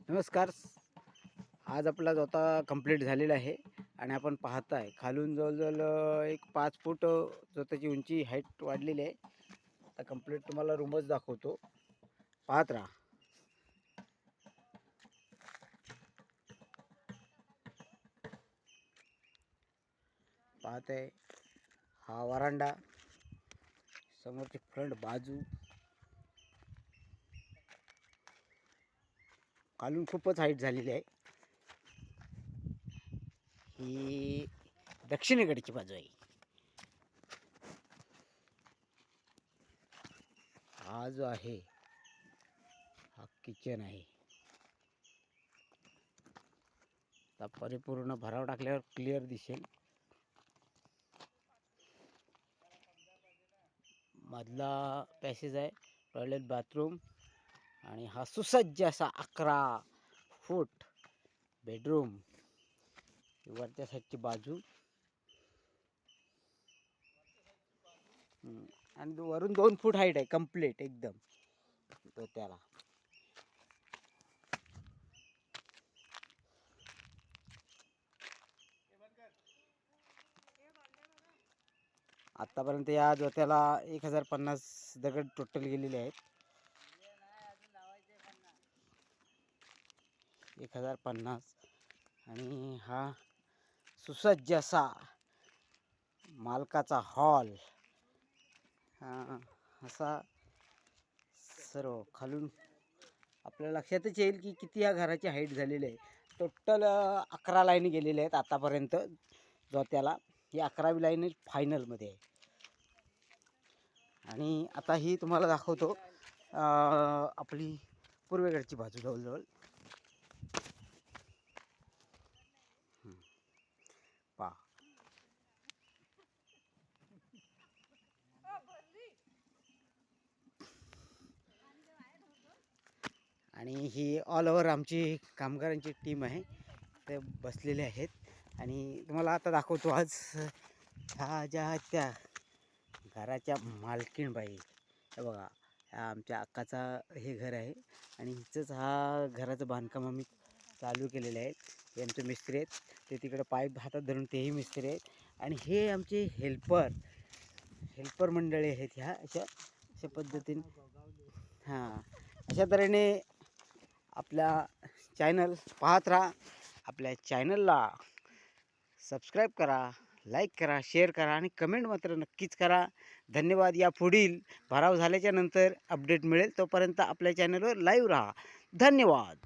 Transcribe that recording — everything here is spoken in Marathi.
नमस्कार. आज आपला जोता कंप्लीट झालेला आहे आणि आपण पाहताय खालून जवळजवळ एक 5 फूट जोताची उंची हाईट वाढलेली आहे. आता कंप्लीट तुम्हाला रूमच दाखवतो, पाहत राहा. पाहत आहे हा वरांडा, समोरची फ्रंट बाजू, खालून खूपच हाईट झालेली आहे. ही दक्षिणेकडची बाजू आहे. हा जो आहे हा किचन आहे. आता परिपूर्ण भराव टाकल्यावर क्लिअर दिसेल. मधला पॅसेज आहे, टॉयलेट बाथरूम, आणि हा सुसज्ज असा 11 फूट बेडरूम. वरच्या साईडची बाजू आणि वरून 2 फूट हाईट आहे कंप्लीट एकदम. तो त्याला आतापर्यंत या जोत्याला 1050 दगड टोटल गेलेले आहेत. 1050. आणि हा सुसज्ज असा मालकाचा हॉल. असा सर्व खालून आपल्या लक्षातच येईल की किती या घराची हाईट झालेली आहे. टोटल 11 लाईनी गेलेल्या आहेत आतापर्यंत जोत्याला. ही 11वी लाईन फायनलमध्ये आहे. आणि आता ही तुम्हाला दाखवतो आपली पूर्वेकडची बाजू जवळजवळ. पहा, आणि ही ऑल ओव्हर आमची कामगारांची टीम आहे, ते बसलेले आहेत. आणि तुम्हाला आता दाखवतो आज ह्या ज्या त्या घराच्या मालकीणबाई. हे बघा, आमच्या अक्काचा हे घर आहे आणि हिचंच हा घराचं बांधकाम आम्ही चालू केलेलं आहे. हे आमचे मिस्त्री आहेत, ते तिकडे पाईप हातात धरून तेही मिस्त्री आहेत. आणि हे आमचे हेल्पर मंडळी आहेत. ह्या अशा पद्धतीने अशा तऱ्हेने आपल्या चॅनल पाहत राहा. आपल्या चॅनलला सबस्क्राईब करा, लाईक करा, शेअर करा आणि कमेंट मात्र नक्कीच करा. धन्यवाद. या पुढील भराव झाल्याच्या नंतर अपडेट मिळेल, तोपर्यंत आपल्या चॅनलवर लाईव्ह राहा. धन्यवाद.